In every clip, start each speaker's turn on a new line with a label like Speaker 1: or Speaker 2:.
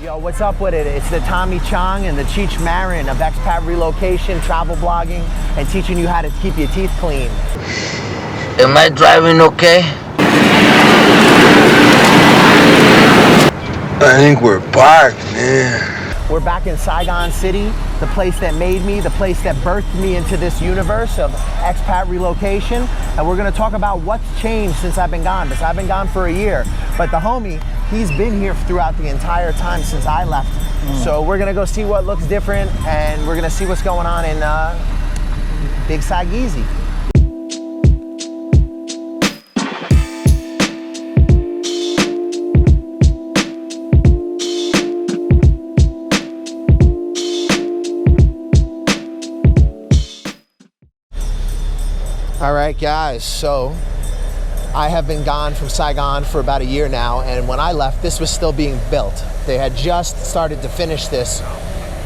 Speaker 1: Yo, what's up with it? It's the Tommy Chong and the Cheech Marin of expat relocation, travel blogging, and teaching you how to keep your teeth clean.
Speaker 2: Am I driving okay?
Speaker 3: I think we're parked, man.
Speaker 1: We're back in Saigon City, the place that made me, the place that birthed me into this universe of expat relocation. And we're gonna talk about what's changed since I've been gone, because I've been gone for a year. But the homie, he's been here throughout the entire time since I left. So we're gonna go see what looks different, and we're gonna see what's going on in Big Saigeezy. All right, guys, so I have been gone from Saigon for about a year now, and when I left, this was still being built. They had just started to finish this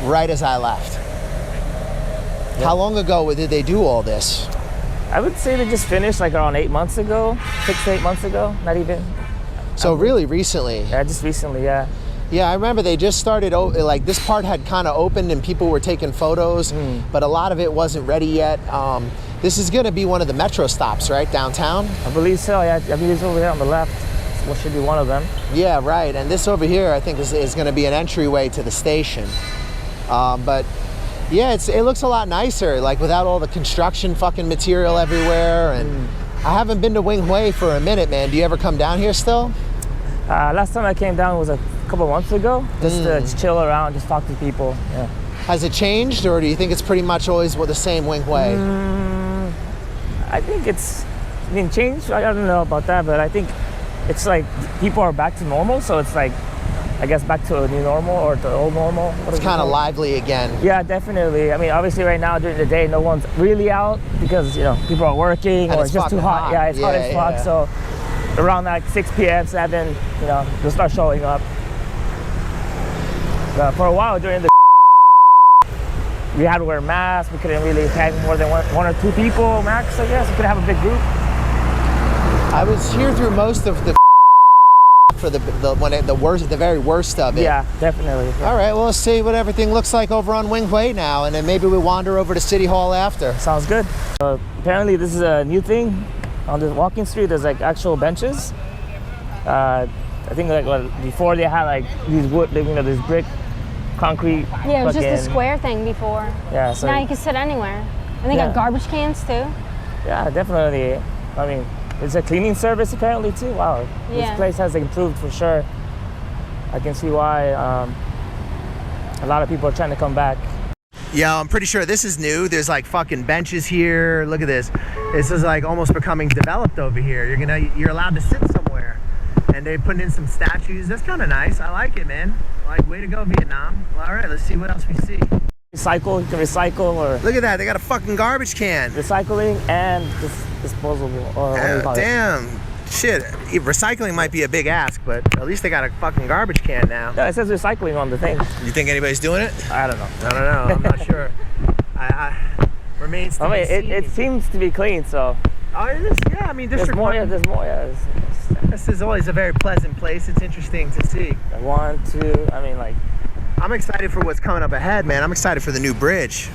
Speaker 1: right as I left. Yep. How long ago did they do all this?
Speaker 4: I would say they just finished like around 8 months ago, 6 to 8 months ago, not even.
Speaker 1: So really recently?
Speaker 4: Yeah, just recently, yeah.
Speaker 1: Yeah, I remember they just started, like this part had kind of opened and people were taking photos, but a lot of it wasn't ready yet. This is gonna be one of the metro stops, right, downtown?
Speaker 4: I believe so, yeah. I believe it's over here on the left. What should be one of them.
Speaker 1: Yeah, right, and this over here I think is gonna be an entryway to the station. But yeah, it looks a lot nicer, like without all the construction fucking material everywhere. And I haven't been to Wing Hui for a minute, man. Do you ever come down here still?
Speaker 4: Last time I came down was a couple months ago, just to just chill around, just talk to people. Yeah.
Speaker 1: Has it changed, or do you think it's pretty much always the same Wing Hui?
Speaker 4: I think changed. I don't know about that, but I think it's like people are back to normal, so it's like, I guess back to a new normal or the old normal.
Speaker 1: It's kind of lively again.
Speaker 4: Yeah, definitely. I mean, obviously right now during the day, no one's really out because, you know, people are working or it's just too hot. Yeah, it's hot as fuck. So around like 6 p.m., 7, you know, they'll start showing up. But for a while during the we had to wear masks. We couldn't really hang more than one or two people max, I guess. We couldn't have a big group.
Speaker 1: I was here through most of the for the very worst of it.
Speaker 4: Yeah, definitely. Yeah.
Speaker 1: All right, well, let's see what everything looks like over on Wing Hui now, and then maybe we wander over to City Hall after.
Speaker 4: Sounds good. Apparently this is a new thing on the walking street. There's like actual benches. I think like before they had like these wood, you know, this brick, concrete.
Speaker 5: Yeah, it was just a square thing before.
Speaker 4: Yeah, so
Speaker 5: now you can sit anywhere. And they got garbage cans too.
Speaker 4: Yeah, definitely. I mean, it's a cleaning service apparently too. Wow, this place has improved for sure. I can see why a lot of people are trying to come back.
Speaker 1: Yeah, I'm pretty sure this is new. There's like fucking benches here. Look at this. This is like almost becoming developed over here. You're allowed to sit somewhere, and they're putting in some statues. That's kind of nice. I like it, man. Like, way to go, Vietnam. Well, all right, let's see what else we see.
Speaker 4: Recycle, you can recycle or...
Speaker 1: Look at that, they got a fucking garbage can.
Speaker 4: Recycling and disposable, or what do you call it?
Speaker 1: Damn, shit, recycling might be a big ask, but at least they got a fucking garbage can now.
Speaker 4: Yeah, it says recycling on the thing.
Speaker 1: You think anybody's doing it?
Speaker 4: I don't know.
Speaker 1: I don't know, I'm not sure. I remains to be seen.
Speaker 4: It seems to be clean, so...
Speaker 1: Oh, it is? Yeah, I mean,
Speaker 4: there's more, yeah.
Speaker 1: This is always a very pleasant place. It's interesting to see.
Speaker 4: 1, 2, I mean, like...
Speaker 1: I'm excited for what's coming up ahead, man. I'm excited for the new bridge.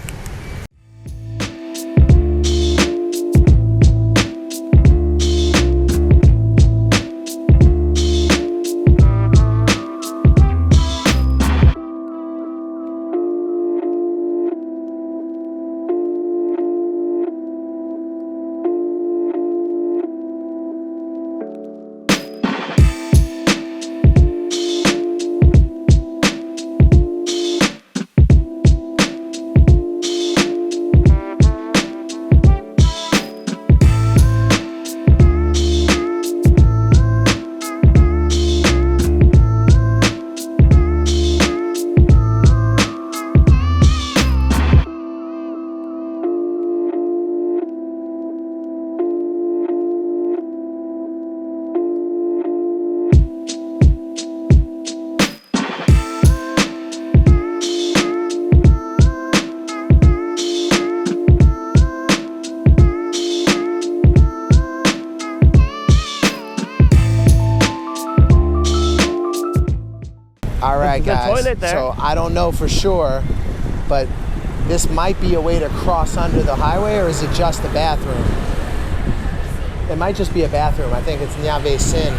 Speaker 1: All right,
Speaker 4: There's a
Speaker 1: guys.
Speaker 4: toilet there.
Speaker 1: So I don't know for sure, but this might be a way to cross under the highway, or is it just a bathroom? It might just be a bathroom. I think it's Nyave Sin.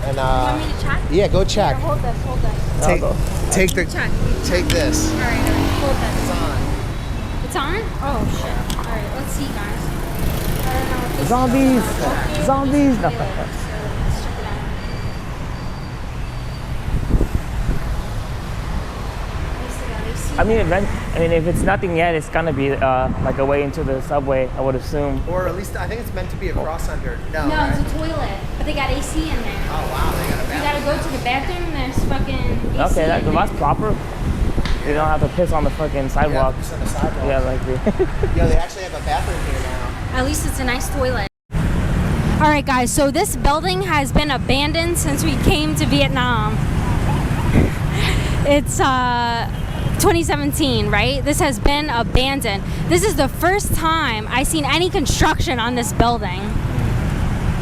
Speaker 1: And
Speaker 5: You want me to check?
Speaker 1: yeah, go check.
Speaker 5: Here, hold this, hold this.
Speaker 1: Take
Speaker 5: Check.
Speaker 1: take this.
Speaker 5: All right, hold
Speaker 1: It's
Speaker 5: this.
Speaker 1: on.
Speaker 5: It's on? Oh, shit. All right, let's see, guys. I don't know what this
Speaker 4: Zombies!
Speaker 5: is.
Speaker 4: Zombies! No.
Speaker 5: So let's check it out.
Speaker 4: I mean, if it's nothing yet, it's gonna be like a way into the subway, I would assume.
Speaker 1: Or at least I think it's meant to be a cross under. No,
Speaker 5: No,
Speaker 1: right?
Speaker 5: it's a toilet, but they got AC in there.
Speaker 1: Oh wow, they got a
Speaker 5: You
Speaker 1: bathroom.
Speaker 5: gotta go to the bathroom and there's fucking AC
Speaker 4: Okay,
Speaker 5: in there.
Speaker 4: that's proper. You don't have to piss on the fucking sidewalk.
Speaker 1: Yeah, just on the sidewalk.
Speaker 4: Yeah, like the
Speaker 1: Yo, they actually have a bathroom here now.
Speaker 5: At least it's a nice toilet. All right, guys, so this building has been abandoned since we came to Vietnam. It's 2017, right? This has been abandoned. This is the first time I've seen any construction on this building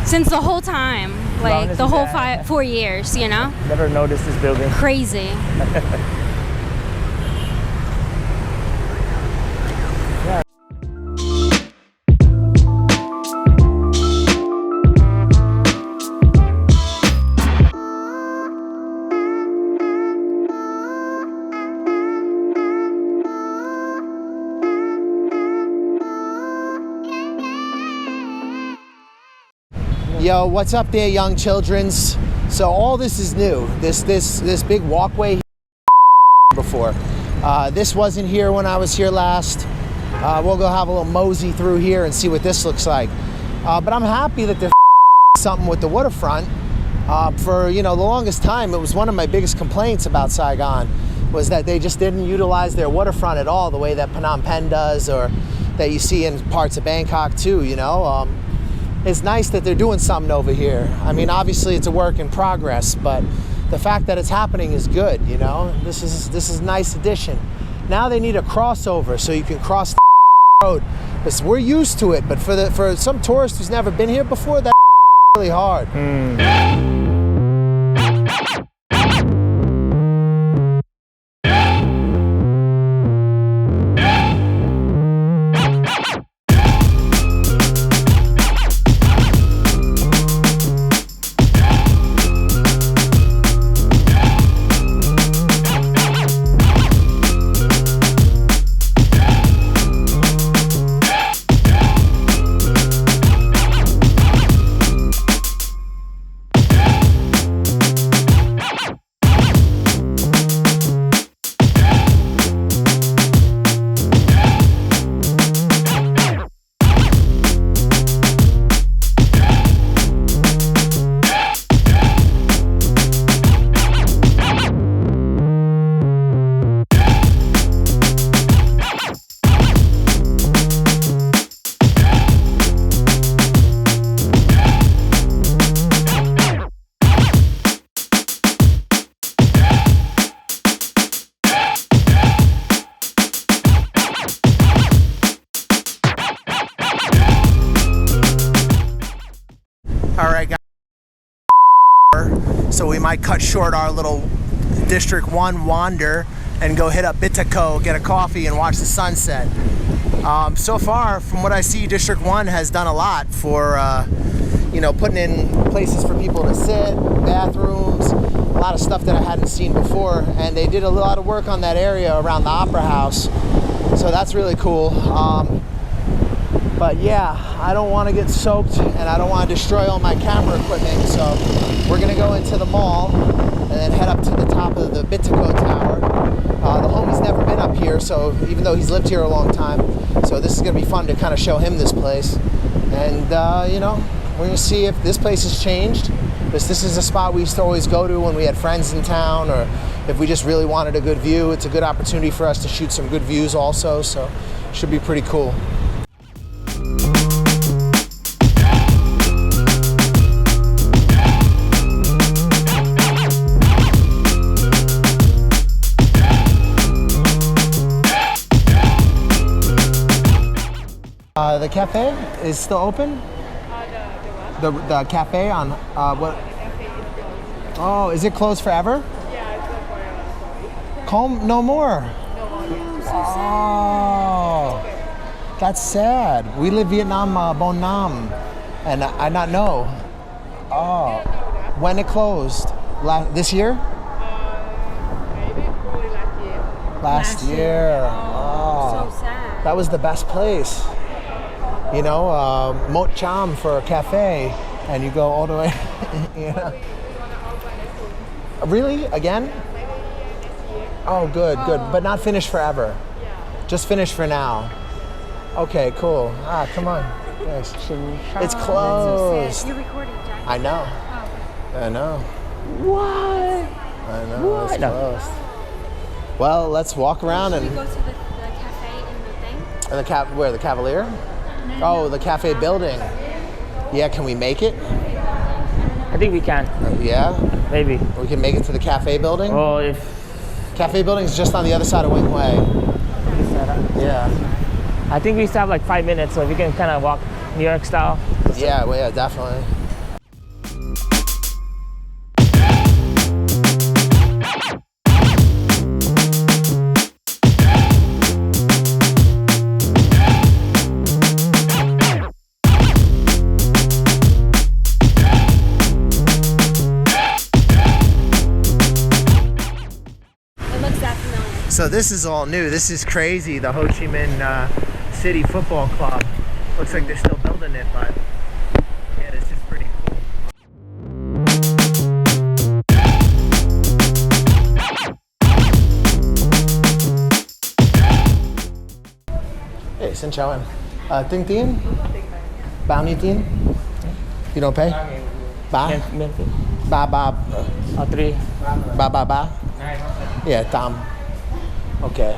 Speaker 5: since the whole time, like
Speaker 4: Long as
Speaker 5: the
Speaker 4: it's
Speaker 5: whole
Speaker 4: at-
Speaker 5: 4 years, you know?
Speaker 4: never noticed this building.
Speaker 5: Crazy.
Speaker 1: Yo, what's up there, young childrens? So all this is new. This big walkway before. This wasn't here when I was here last. We'll go have a little mosey through here and see what this looks like. But I'm happy that there's something with the waterfront. For the longest time, it was one of my biggest complaints about Saigon, was that they just didn't utilize their waterfront at all the way that Phnom Penh does, or that you see in parts of Bangkok too. It's nice that they're doing something over here. I mean, obviously it's a work in progress, but the fact that it's happening is good. This is a nice addition. Now they need a crossover so you can cross the road. Because we're used to it, but for some tourist who's never been here before, that's really hard. All right, guys. So we might cut short our little District 1 wander and go hit up Bitaco, get a coffee, and watch the sunset. So far, from what I see, District 1 has done a lot for, putting in places for people to sit, bathrooms, a lot of stuff that I hadn't seen before. And they did a lot of work on that area around the Opera House. So that's really cool. But yeah, I don't want to get soaked and I don't want to destroy all my camera equipment. So we're going to go into the mall and then head up to the top of the Bitaco Tower. The homie's never been up here, so even though he's lived here a long time, so this is going to be fun to kind of show him this place. And, we're going to see if this place has changed. This is a spot we used to always go to when we had friends in town, or if we just really wanted a good view. It's a good opportunity for us to shoot some good views also, so it should be pretty cool. The cafe is still open? The cafe on what? Oh, is it closed forever?
Speaker 6: Yeah, it's not forever.
Speaker 1: Comb no more. Oh, that's sad. We live Vietnam, Bon Nam, and I not know. Oh, when it closed? This year?
Speaker 6: Maybe probably last year.
Speaker 1: Last year. Oh,
Speaker 5: So sad.
Speaker 1: that was the best place. You know, Mot Cham for a cafe, and you go all the way. You know. Really? Again? Oh, good, good. But not finished forever. Just finished for now. Okay, cool. Ah, come on. Yes. It's closed.
Speaker 5: You're recording, Jack.
Speaker 1: I know. I know.
Speaker 4: What?
Speaker 1: I know.
Speaker 4: What?
Speaker 1: It's closed. Well, let's walk around
Speaker 5: Should we
Speaker 1: and
Speaker 5: go to the cafe in the thing?
Speaker 1: where the Cavalier? Oh, the cafe building. Yeah, can we make it?
Speaker 4: I think we can.
Speaker 1: Yeah,
Speaker 4: Maybe.
Speaker 1: we can make it to the cafe building.
Speaker 4: Oh, if
Speaker 1: Cafe building is just on the other side of Wing Way. Yeah.
Speaker 4: I think we still have like 5 minutes, so if you can kind of walk New York style.
Speaker 1: Yeah, well, yeah, definitely.
Speaker 5: It looks that familiar.
Speaker 1: So this is all new. This is crazy. The Ho Chi Minh City Football Club. Looks like they're still building it, but yeah, this is pretty cool. Hey, xin chào em. Tính tiền? Bao nhiêu tiền? You don't pay? Ba?
Speaker 4: Miễn phí.
Speaker 1: Ba.
Speaker 4: 3.
Speaker 1: Ba. Yeah, Tom. Okay.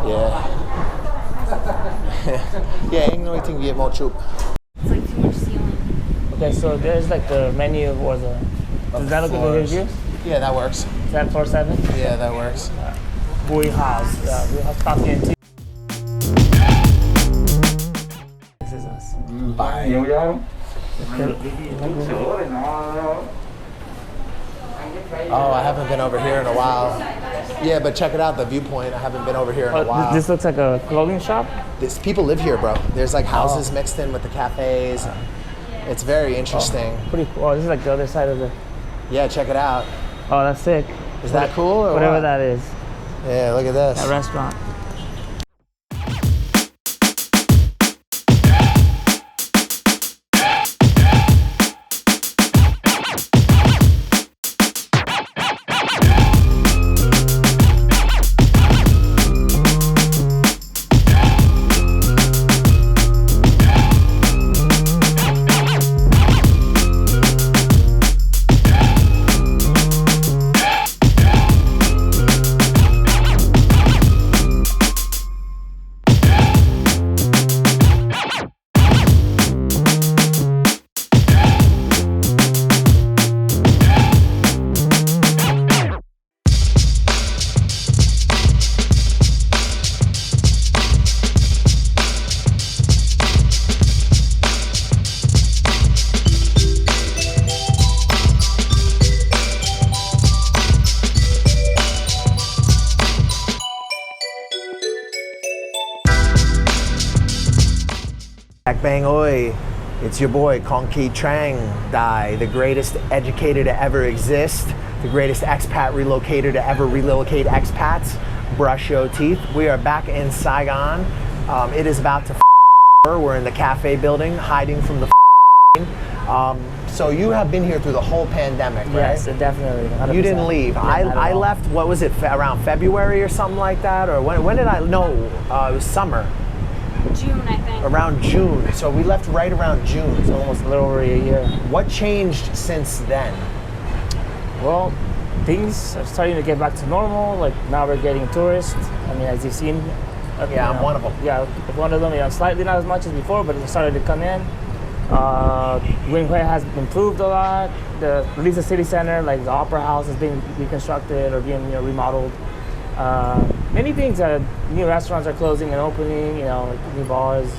Speaker 1: Yeah. Yeah, anh nói tiếng Việt một chút.
Speaker 5: It's like too much ceiling.
Speaker 4: Okay, so there's like the menu or the. Does that look good with you?
Speaker 1: Yeah, that works.
Speaker 4: Is that 47?
Speaker 1: Yeah, that works.
Speaker 4: Bui House. Yeah, Bui House coffee and tea. This is us.
Speaker 7: Nhiều đâu.
Speaker 1: Oh, I haven't been over here in a while. Yeah, but check it out, the viewpoint. I haven't been over here in a
Speaker 4: Oh,
Speaker 1: while.
Speaker 4: this looks like a clothing shop.
Speaker 1: People live here, bro. There's like houses mixed in with the cafes. It's very interesting.
Speaker 4: Pretty cool. Oh, this is like the other side of the.
Speaker 1: Yeah, check it out.
Speaker 4: Oh, that's sick.
Speaker 1: Is that cool or
Speaker 4: Whatever
Speaker 1: what?
Speaker 4: that is.
Speaker 1: Yeah, look at this.
Speaker 4: That restaurant.
Speaker 1: Back bang oi, it's your boy Kong Ki Trang Dai, the greatest educator to ever exist, the greatest expat relocator to ever relocate expats. Brush your teeth. We are back in Saigon. It is about to we're in the cafe building, hiding from the so you have been here through the whole pandemic, right?
Speaker 4: Yes, definitely. 100%.
Speaker 1: You didn't leave.
Speaker 4: Yeah, not at
Speaker 1: I
Speaker 4: all.
Speaker 1: left, what was it, around February or something like that? Or when did I, no, it was summer.
Speaker 5: June, I think.
Speaker 1: Around June. So we left right around June.
Speaker 4: It's almost a little over a year.
Speaker 1: What changed since then?
Speaker 4: Well, things are starting to get back to normal. Like now we're getting tourists. I mean, as you've seen.
Speaker 1: Yeah, I'm one of them.
Speaker 4: Yeah, one of them. You know, slightly not as much as before, but it started to come in. Wing Hui has improved a lot. The Lisa City Center, like the Opera House, is being reconstructed or being remodeled. Many things. New restaurants are closing and opening. Like new bars.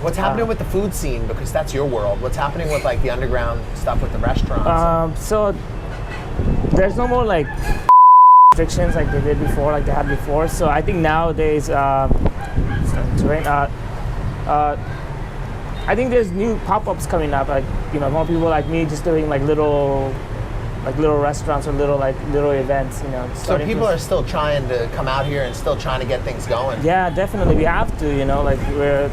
Speaker 1: What's happening with the food scene? Because that's your world. What's happening with like the underground stuff with the restaurants?
Speaker 4: So there's no more like restrictions like they did before, like they had before. So I think nowadays, I think there's new pop-ups coming up. Like more people like me just doing like little restaurants or little events.
Speaker 1: So people are still trying to come out here and still trying to get things going.
Speaker 4: Yeah, definitely. We have to. Like we're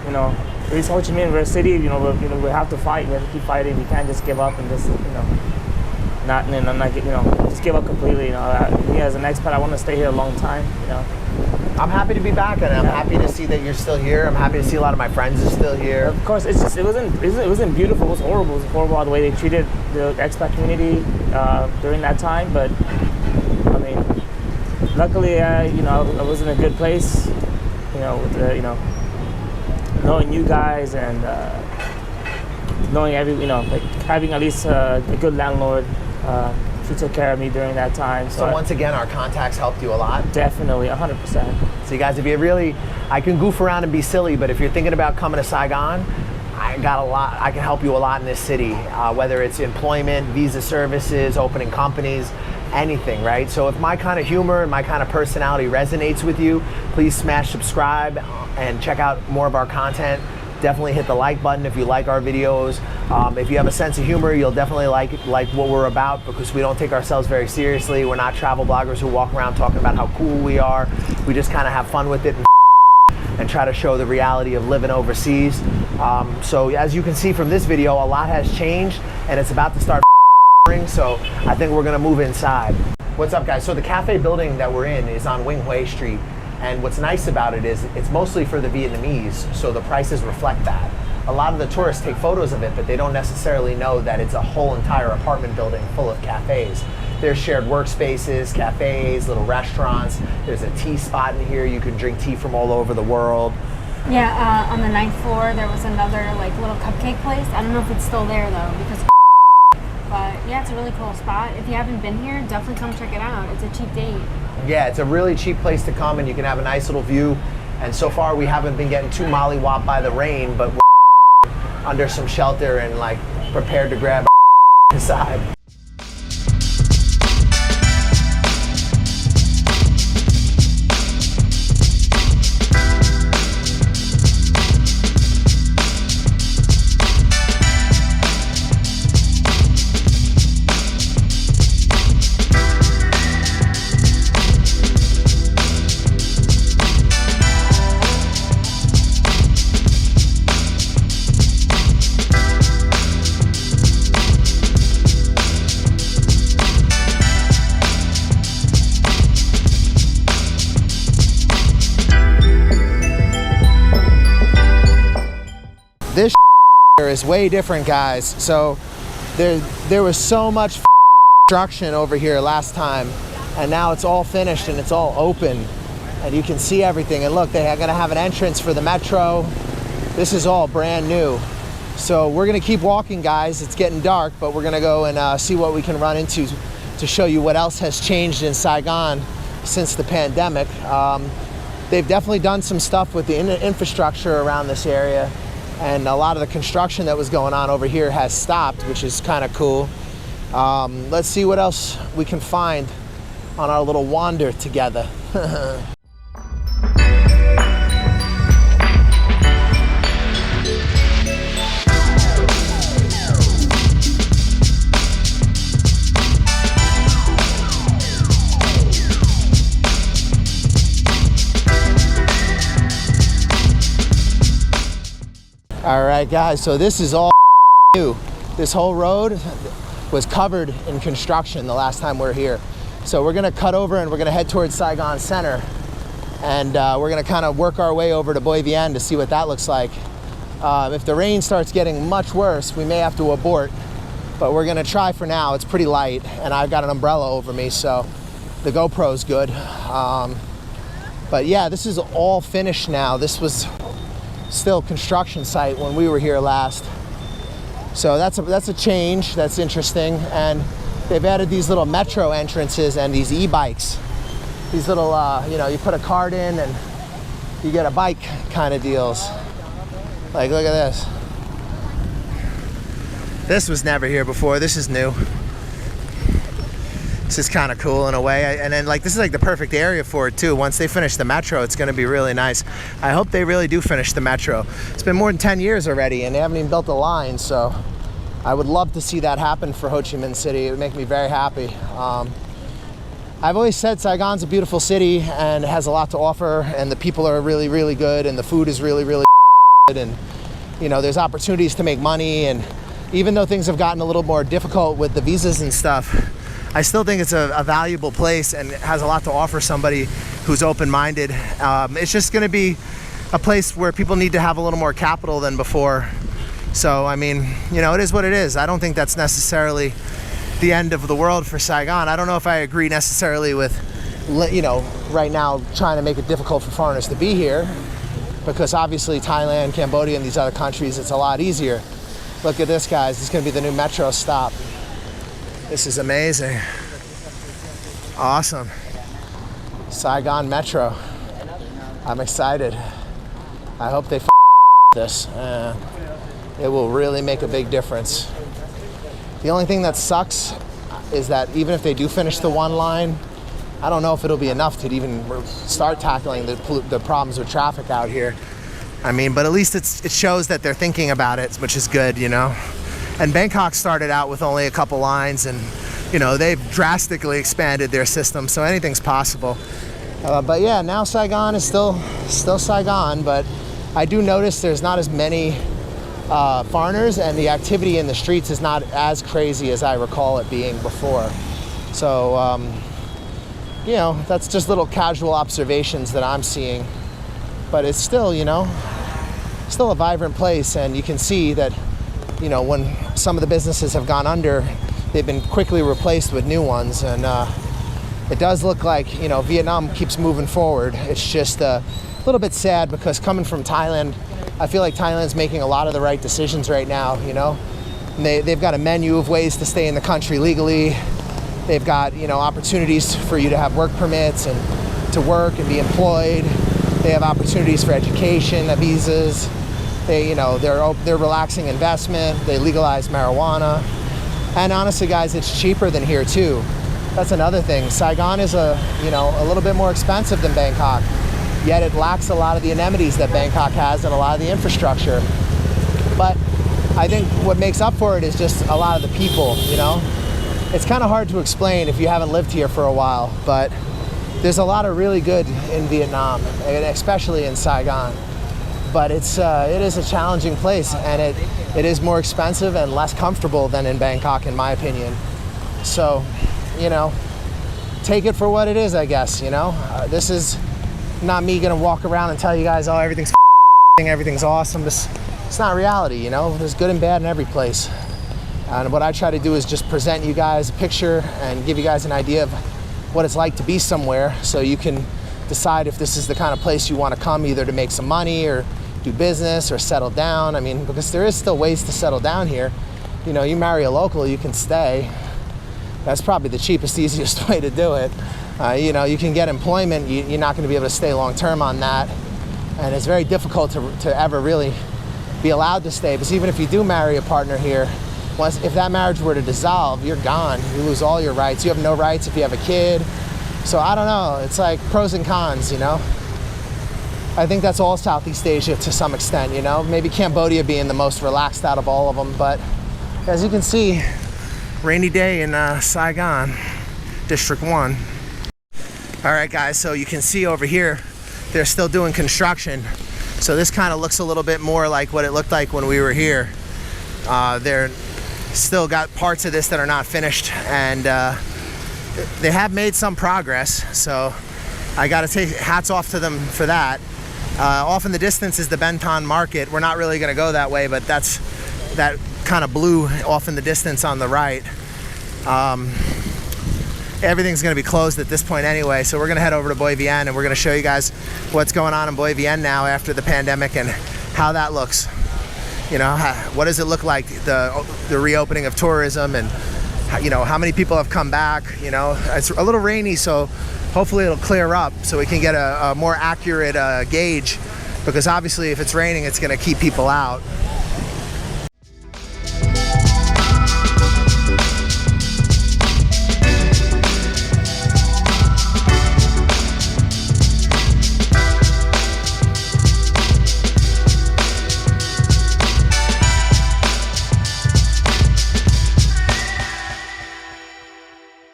Speaker 4: East Ho Chi Minh, we're a city. We have to fight. We have to keep fighting. We can't just give up and just not just give up completely. Me as an expat, I want to stay here a long time.
Speaker 1: I'm happy to be back, and I'm happy to see that you're still here. I'm happy to see a lot of my friends are still here.
Speaker 4: Of course, it wasn't beautiful. It was horrible. It was horrible the way they treated the expat community during that time. But I mean, luckily, I was in a good place. With knowing you guys and knowing having at least a good landlord. Who took care of me during that time.
Speaker 1: So once again, our contacts helped you a lot?
Speaker 4: Definitely, 100%.
Speaker 1: So you guys, if you really, I can goof around and be silly, but if you're thinking about coming to Saigon, I can help you a lot in this city, whether it's employment, visa services, opening companies, anything, right? So if my kind of humor and my kind of personality resonates with you, please smash subscribe and check out more of our content. Definitely hit the like button if you like our videos. If you have a sense of humor, you'll definitely like what we're about, because we don't take ourselves very seriously. We're not travel bloggers who walk around talking about how cool we are. We just kind of have fun with it and try to show the reality of living overseas. So as you can see from this video, a lot has changed and it's about to start so I think we're gonna move inside. What's up, guys? So the cafe building that we're in is on Wing Hue Street. And what's nice about it is it's mostly for the Vietnamese, so the prices reflect that. A lot of the tourists take photos of it, but they don't necessarily know that it's a whole entire apartment building full of cafes. There's shared workspaces, cafes, little restaurants. There's a tea spot in here. You can drink tea from all over the world.
Speaker 5: Yeah, on the 9th floor there was another little cupcake place. I don't know if it's still there though, because but yeah, it's a really cool spot. If you haven't been here, definitely come check it out. It's a cheap date.
Speaker 1: Yeah, it's a really cheap place to come and you can have a nice little view. And so far we haven't been getting too mollywopped by the rain, but we're under some shelter and prepared to grab inside. This is way different, guys. So there was so much construction over here last time, and now it's all finished and it's all open and you can see everything. And look, they're gonna have an entrance for the metro. This is all brand new. So we're gonna keep walking, guys. It's getting dark, but we're gonna go and see what we can run into to show you what else has changed in Saigon since the pandemic. They've definitely done some stuff with the infrastructure around this area. And a lot of the construction that was going on over here has stopped, which is kind of cool. Let's see what else we can find on our little wander together. All right, guys, so this is all new. This whole road was covered in construction the last time we were here. So we're gonna cut over and we're gonna head towards Saigon Center. And we're gonna kind of work our way over to Boi Vien to see what that looks like. If the rain starts getting much worse, we may have to abort, but we're gonna try for now. It's pretty light and I've got an umbrella over me, so the GoPro's good. But yeah, this is all finished now. This was still construction site when we were here last. So that's a change, that's interesting. And they've added these little metro entrances and these e-bikes. These little, you put a card in and you get a bike kind of deals. Like, look at this. This was never here before. This is new. This is kind of cool in a way. And then, like, this is like the perfect area for it too. Once they finish the metro, it's going to be really nice. I hope they really do finish the metro. It's been more than 10 years already, and they haven't even built the line. So I would love to see that happen for Ho Chi Minh City. It would make me very happy. I've always said Saigon's a beautiful city and it has a lot to offer, and the people are really, really good, and the food is really, really good, and you know, there's opportunities to make money. And even though things have gotten a little more difficult with the visas and stuff, I still think it's a valuable place and it has a lot to offer somebody who's open-minded. It's just going to be a place where people need to have a little more capital than before. So, I mean, you know, it is what it is. I don't think that's necessarily the end of the world for Saigon. I don't know if I agree necessarily with, you know, right now trying to make it difficult for foreigners to be here, because obviously Thailand, Cambodia, and these other countries, it's a lot easier. Look at this, guys. This is going to be the new metro stop. This is amazing. Awesome. Saigon Metro. I'm excited. I hope they this. It will really make a big difference. The only thing that sucks is that even if they do finish the one line, I don't know if it'll be enough to even start tackling the problems with traffic out here. I mean, but at least it shows that they're thinking about it, which is good, you know. And Bangkok started out with only a couple lines, and you know, they've drastically expanded their system, so anything's possible. But yeah, now Saigon is still Saigon, but I do notice there's not as many foreigners, and the activity in the streets is not as crazy as I recall it being before. So, you know, that's just little casual observations that I'm seeing. But it's still, you know, still a vibrant place, and you can see that, you know, when some of the businesses have gone under, they've been quickly replaced with new ones. And it does look like, you know, Vietnam keeps moving forward. It's just a little bit sad because coming from Thailand, I feel like Thailand's making a lot of the right decisions right now, you know. And they've got a menu of ways to stay in the country legally. They've got, you know, opportunities for you to have work permits and to work and be employed. They have opportunities for education, visas. They, you know, they're relaxing investment. They legalize marijuana. And honestly, guys, it's cheaper than here too. That's another thing. Saigon is a little bit more expensive than Bangkok, yet it lacks a lot of the amenities that Bangkok has and a lot of the infrastructure. But I think what makes up for it is just a lot of the people, you know. It's kind of hard to explain if you haven't lived here for a while, but there's a lot of really good in Vietnam, and especially in Saigon. But it is a challenging place, and it is more expensive and less comfortable than in Bangkok, in my opinion. So, you know, take it for what it is, I guess, you know. This is not me gonna walk around and tell you guys, oh, everything's awesome. It's not reality, you know. There's good and bad in every place. And what I try to do is just present you guys a picture and give you guys an idea of what it's like to be somewhere, so you can decide if this is the kind of place you want to come, either to make some money or do business or settle down. I mean, because there is still ways to settle down here. You know, you marry a local, you can stay. That's probably the cheapest, easiest way to do it. You know, you can get employment. You're not going to be able to stay long term on that. And it's very difficult to ever really be allowed to stay, because even if you do marry a partner here, if that marriage were to dissolve, you're gone. You lose all your rights. You have no rights if you have a kid. So I don't know. It's like pros and cons, you know. I think that's all Southeast Asia to some extent, you know. Maybe Cambodia being the most relaxed out of all of them. But as you can see, rainy day in Saigon, District 1. All right, guys, so you can see over here, they're still doing construction. So this kind of looks a little bit more like what it looked like when we were here. They're still got parts of this that are not finished, and they have made some progress, so I got to take hats off to them for that. Off in the distance is the Benton Market. We're not really going to go that way, but that's that kind of blue off in the distance on the right. Everything's going to be closed at this point anyway, so we're going to head over to Boi Vien, and we're going to show you guys what's going on in Boi Vien now after the pandemic and how that looks. You know, what does it look like, the reopening of tourism, and you know, how many people have come back. You know, it's a little rainy, so hopefully it'll clear up so we can get a more accurate gauge because obviously if it's raining, it's gonna keep people out.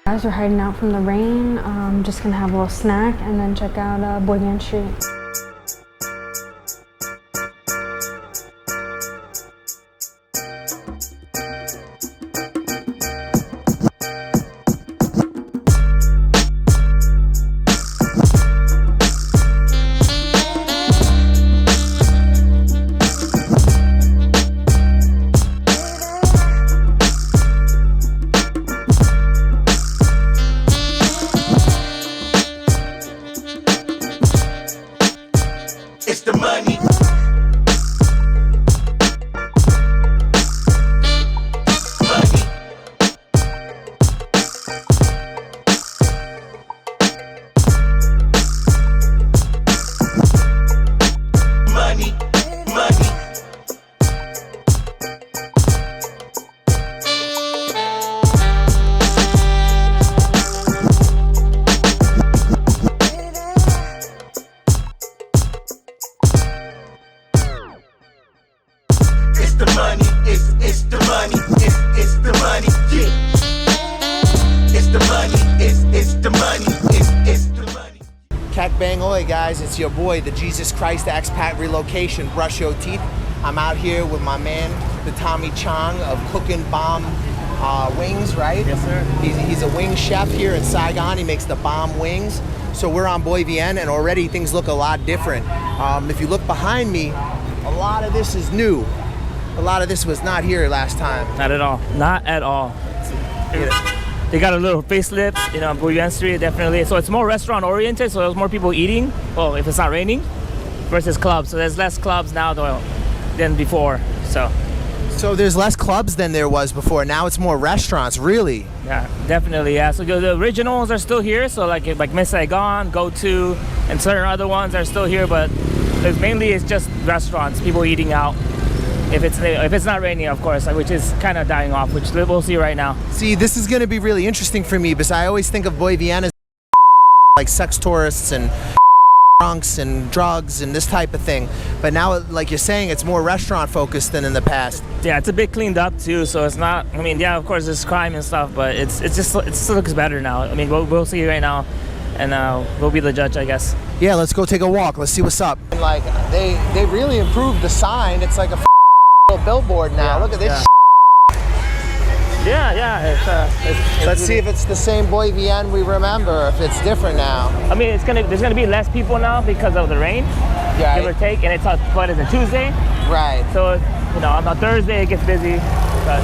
Speaker 5: Guys, we're hiding out from the rain. Just gonna have a little snack and then check out Boygan Street.
Speaker 7: It's the money. Money. Money. It's the money, it's the money, it's the money, yeah. It's the money, it's the money, it's the money.
Speaker 1: Kak bang oi, guys, it's your boy, the Jesus Christ expat relocation. Brush your teeth. I'm out here with my man, the Tommy Chong of Cooking Bomb Wings, right?
Speaker 4: Yes, sir.
Speaker 1: He's a wing chef here in Saigon. He makes the bomb wings. So we're on Boy Vien, and already things look a lot different. If you look behind me, a lot of this is new. A lot of this was not here last time.
Speaker 4: Not at all. Not at all. They got a little facelift, you know, on Boygan Street, definitely. So it's more restaurant oriented, so there's more people eating. Well, if it's not raining, versus clubs. So there's less clubs now than before. So
Speaker 1: there's less clubs than there was before. Now it's more restaurants, really.
Speaker 4: yeah, definitely, yeah. So the originals are still here. So like Miss Saigon, Go To, and certain other ones are still here, but it's just restaurants, people eating out. If it's not raining, of course, which is kind of dying off, which we'll see right now.
Speaker 1: See, this is going to be really interesting for me because I always think of Boy Vien as like sex tourists and drunks and drugs and this type of thing. But now, like you're saying, it's more restaurant focused than in the past.
Speaker 4: Yeah, it's a bit cleaned up too, so it's not. I mean, yeah, of course, there's crime and stuff, but it still looks better now. I mean, we'll see right now, and we'll be the judge, I guess.
Speaker 1: Yeah, let's go take a walk. Let's see what's up. And like they really improved the sign. It's like a little billboard now. Look at this.
Speaker 4: Yeah.
Speaker 1: Let's see if it's the same Boy Vien we remember. If it's different now.
Speaker 4: I mean, there's gonna be less people now because of the rain,
Speaker 1: Right.
Speaker 4: give or take, and it's what is it, Tuesday?
Speaker 1: Right.
Speaker 4: So you know, on Thursday it gets busy, but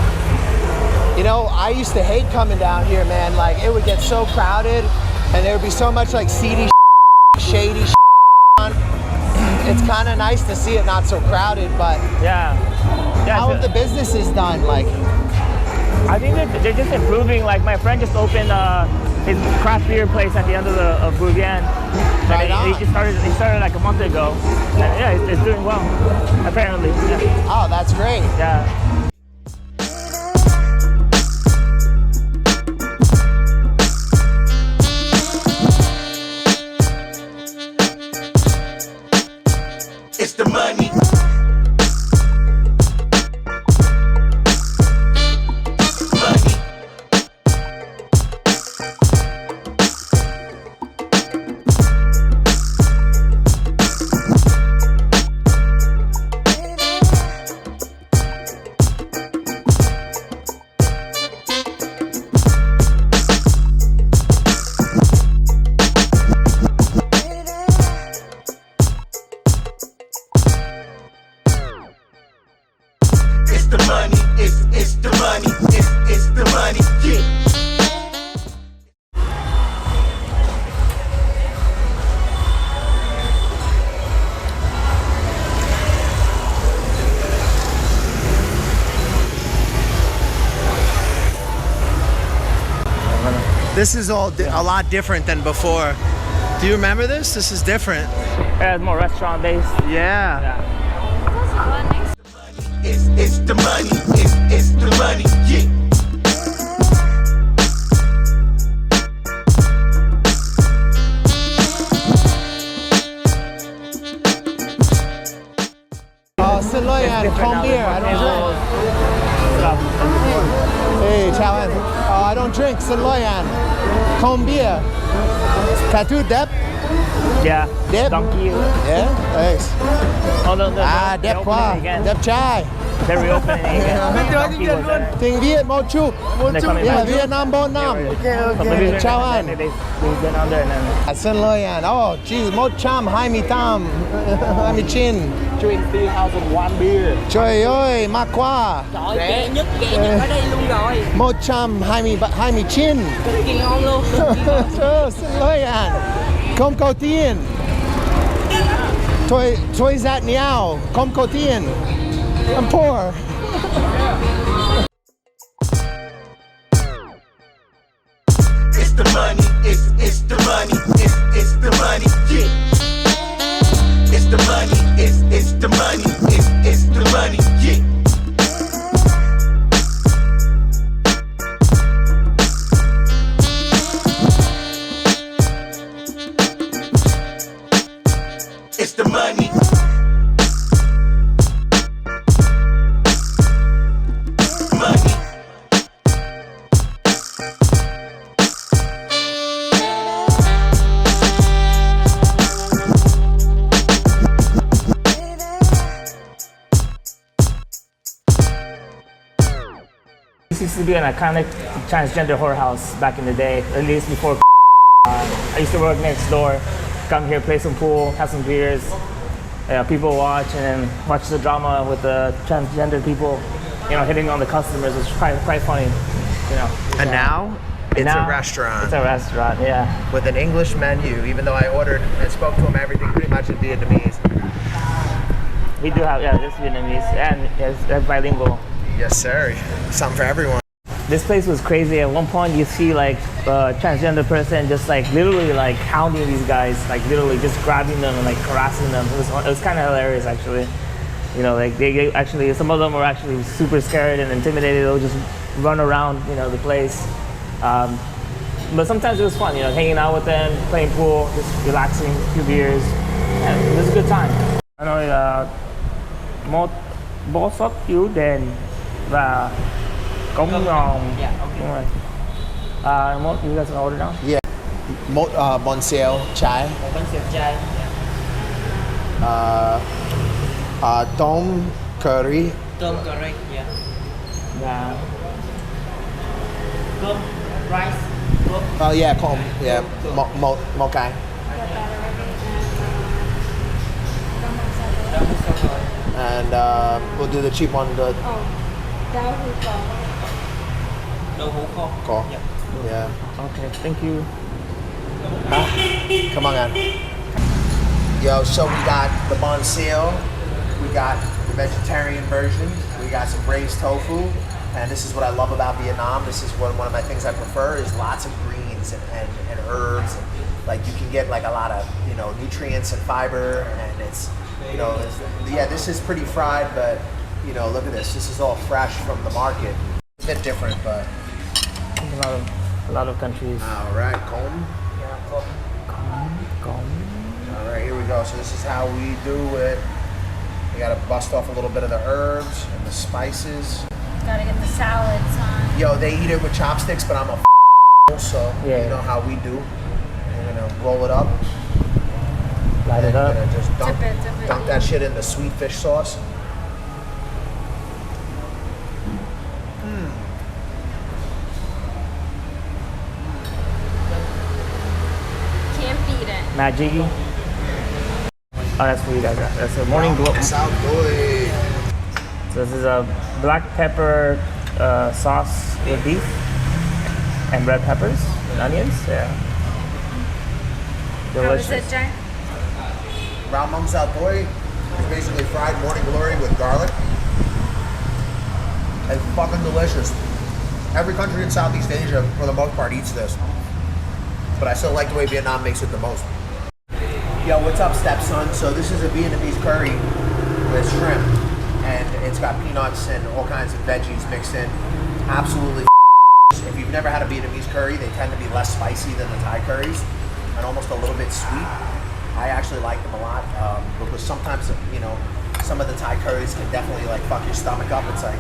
Speaker 1: You know, I used to hate coming down here, man. Like, it would get so crowded, and there would be so much like seedy, shady on. It's kind of nice to see it not so crowded, but
Speaker 4: yeah.
Speaker 1: how have the businesses done? Like,
Speaker 4: I think they're just improving. Like my friend just opened his craft beer place at the end of Bourguin.
Speaker 1: Right on.
Speaker 4: He started like a month ago. And yeah, it's doing well, apparently. Yeah.
Speaker 1: oh, that's great.
Speaker 4: Yeah.
Speaker 7: It's the money. It's the money, it's the money, it's the money, yeah.
Speaker 1: This is a lot different than before. Do you remember this? This is different.
Speaker 4: Yeah, it's more restaurant based.
Speaker 1: Yeah.
Speaker 7: It's the money, it's the money, yeah.
Speaker 1: Xin lỗi anh, không beer, I don't drink. Hey, chào anh. I don't drink, xin lỗi anh. Không beer. Tattoo Depp?
Speaker 4: Yeah.
Speaker 1: Depp?
Speaker 4: Donkey.
Speaker 1: Yeah, thanks.
Speaker 4: Oh, no,
Speaker 1: Depp quá, Depp trai.
Speaker 4: They're reopening again. Donkey was there.
Speaker 1: Tiếng Việt một chút.
Speaker 4: They're coming
Speaker 1: Yeah,
Speaker 4: back.
Speaker 1: Việt Nam 4 năm. Chào anh.
Speaker 4: They've been on there and then.
Speaker 1: Xin lỗi anh. Oh, Jesus, 128. 29.
Speaker 8: 20,001 beer.
Speaker 1: Trời ơi, mắc quá.
Speaker 8: Rẻ nhất ở đây luôn rồi.
Speaker 1: 129.
Speaker 8: Cực kỳ ngon luôn.
Speaker 1: Xin lỗi anh. Không có tiền. Tôi giặt nhau. Không có tiền. I'm poor.
Speaker 7: It's the money, it's the money, it's the money, yeah. It's the money, it's the money, it's the money, yeah. It's the money. Money.
Speaker 4: This used to be an iconic transgender whorehouse back in the day, at least before. I used to work next door, come here, play some pool, have some beers. People watch and then watch the drama with the transgender people, you know, hitting on the customers. It's quite funny, you know.
Speaker 1: And now, it's
Speaker 4: Now,
Speaker 1: a restaurant.
Speaker 4: It's a restaurant, yeah.
Speaker 1: With an English menu, even though I ordered and spoke to him everything pretty much in Vietnamese.
Speaker 4: We do have, yeah, this Vietnamese and it's bilingual.
Speaker 1: Yes, sir. Something for everyone.
Speaker 4: This place was crazy. At one point, you see like a transgender person just like literally like hounding these guys, like literally just grabbing them and like harassing them. It was kind of hilarious, actually. You know, like they actually, some of them were actually super scared and intimidated. They'll just run around, you know, the place. But sometimes it was fun, you know, hanging out with them, playing pool, just relaxing, a few beers. And it was a good time. I know một bó sốt yếu đèn và cống ngon.
Speaker 8: Yeah, okay.
Speaker 4: Đúng rồi. Mốt, you guys can order now?
Speaker 1: Yeah. Bon xeo chai.
Speaker 8: Một bánh xèo chay.
Speaker 1: Tom curry.
Speaker 8: Tôm curry, yeah.
Speaker 4: Và
Speaker 8: Cơm, rice, cơm.
Speaker 1: Oh yeah, com. Yeah, một cái. And we'll do the cheap one. The
Speaker 8: Đậu hũ kho.
Speaker 1: call.
Speaker 8: Yeah.
Speaker 1: Yeah.
Speaker 4: okay, thank you.
Speaker 1: Come on, man. Yo, so we got the bon xeo, we got the vegetarian version, we got some braised tofu, and this is what I love about Vietnam. This is one of my things I prefer is lots of greens and herbs. And, like you can get like a lot of, you know, nutrients and fiber, and it's, you know, yeah, this is pretty fried, but you know, look at this. This is all fresh from the market. It's a bit different, but
Speaker 4: A lot of countries.
Speaker 1: all right, comb. All right, here we go. So this is how we do it. We gotta bust off a little bit of the herbs and the spices.
Speaker 5: Gotta get the salads on.
Speaker 1: Yo, they eat it with chopsticks, but I'm a so
Speaker 4: Yeah.
Speaker 1: you know how we do. We're gonna roll it up.
Speaker 4: Light it
Speaker 1: and
Speaker 4: up.
Speaker 1: gonna just dunk,
Speaker 5: Dip it.
Speaker 1: dunk that shit in the sweet fish sauce.
Speaker 5: Can't beat it.
Speaker 4: Magic. Oh, that's for you guys. That's a morning glow.
Speaker 1: Sound good.
Speaker 4: So this is a black pepper sauce with beef and red peppers and onions. Yeah.
Speaker 5: How
Speaker 4: Delicious.
Speaker 5: is it, Jay?
Speaker 1: Round mung sao toi is basically fried morning glory with garlic. It's fucking delicious. Every country in Southeast Asia, for the most part, eats this. But I still like the way Vietnam makes it the most. Yo, what's up, stepson? So this is a Vietnamese curry with shrimp, and it's got peanuts and all kinds of veggies mixed in. Absolutely. If you've never had a Vietnamese curry, they tend to be less spicy than the Thai curries and almost a little bit sweet. I actually like them a lot because sometimes, you know, some of the Thai curries can definitely like fuck your stomach up. It's like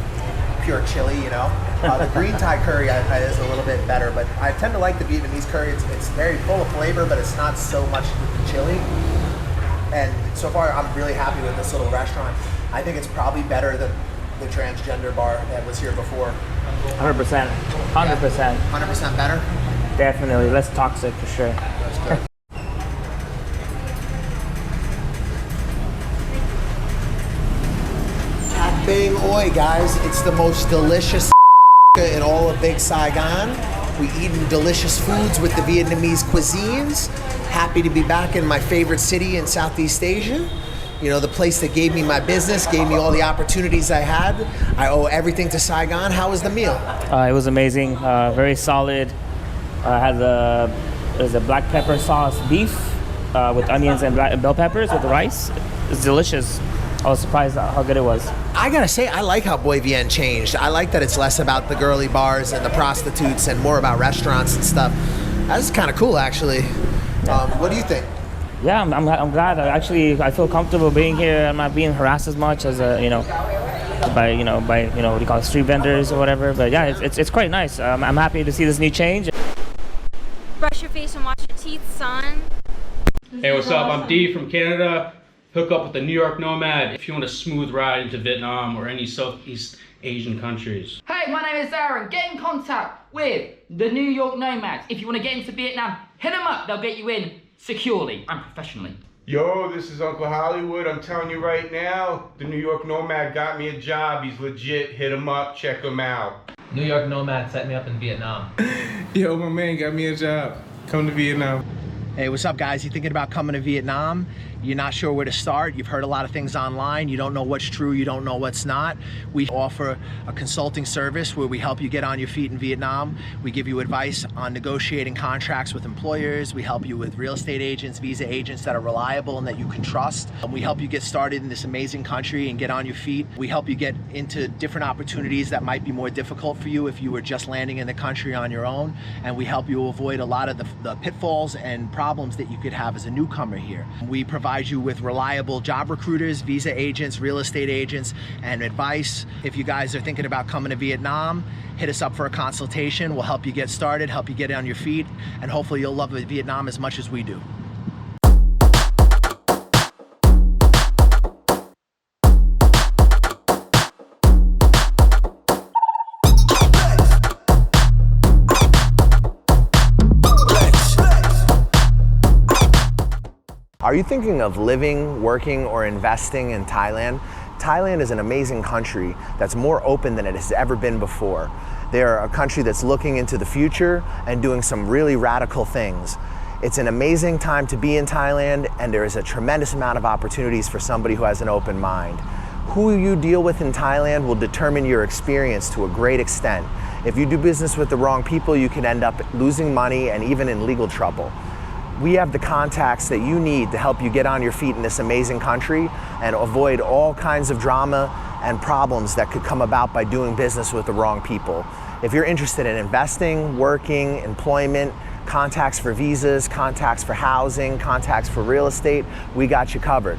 Speaker 1: pure chili, you know. The green Thai curry is a little bit better, but I tend to like the Vietnamese curry. It's very full of flavor, but it's not so much chili. And so far, I'm really happy with this little restaurant. I think it's probably better than the transgender bar that was here before.
Speaker 4: 100%. 100%.
Speaker 1: 100% better?
Speaker 4: Definitely. Less toxic for sure.
Speaker 1: That's good. Bang oi, guys. It's the most delicious in all of Big Saigon. We eating delicious foods with the Vietnamese cuisines. Happy to be back in my favorite city in Southeast Asia. You know, the place that gave me my business, gave me all the opportunities I had. I owe everything to Saigon. How was the meal?
Speaker 4: It was amazing. Very solid. Had there's a black pepper sauce beef with onions and bell peppers with the rice. It's delicious. I was surprised at how good it was.
Speaker 1: I gotta say, I like how Boy Vien changed. I like that it's less about the girly bars and the prostitutes and more about restaurants and stuff. That's kind of cool, actually. What do you think?
Speaker 4: Yeah, I'm glad. I feel comfortable being here. I'm not being harassed as much as by what do you call it, street vendors or whatever. But yeah, it's quite nice. I'm happy to see this new change.
Speaker 9: Brush your face and wash your teeth, son.
Speaker 10: Hey, what's up? I'm D from Canada. Hook up with the New York Nomad if you want a smooth ride into Vietnam or any Southeast Asian countries.
Speaker 11: Hey, my name is Aaron. Get in contact with the New York Nomads. If you want to get into Vietnam, hit them up. They'll get you in securely and professionally.
Speaker 12: Yo, this is Uncle Hollywood. I'm telling you right now, the New York Nomad got me a job. He's legit. Hit him up. Check him out.
Speaker 13: New York Nomad set me up in Vietnam.
Speaker 14: Yo, my man got me a job. Come to Vietnam.
Speaker 1: Hey, what's up, guys? You thinking about coming to Vietnam? You're not sure where to start. You've heard a lot of things online. You don't know what's true. You don't know what's not. We offer a consulting service where we help you get on your feet in Vietnam. We give you advice on negotiating contracts with employers. We help you with real estate agents, visa agents that are reliable and that you can trust. We help you get started in this amazing country and get on your feet. We help you get into different opportunities that might be more difficult for you if you were just landing in the country on your own. And we help you avoid a lot of the pitfalls and problems that you could have as a newcomer here. We provide you with reliable job recruiters, visa agents, real estate agents, and advice. If you guys are thinking about coming to Vietnam, hit us up for a consultation. We'll help you get started, help you get on your feet, and hopefully you'll love Vietnam as much as we do. Are you thinking of living, working, or investing in Thailand? Thailand is an amazing country that's more open than it has ever been before. They're a country that's looking into the future and doing some really radical things. It's an amazing time to be in Thailand, and there is a tremendous amount of opportunities for somebody who has an open mind. Who you deal with in Thailand will determine your experience to a great extent. If you do business with the wrong people, you can end up losing money and even in legal trouble. We have the contacts that you need to help you get on your feet in this amazing country and avoid all kinds of drama and problems that could come about by doing business with the wrong people. If you're interested in investing, working, employment, contacts for visas, contacts for housing, contacts for real estate, we got you covered.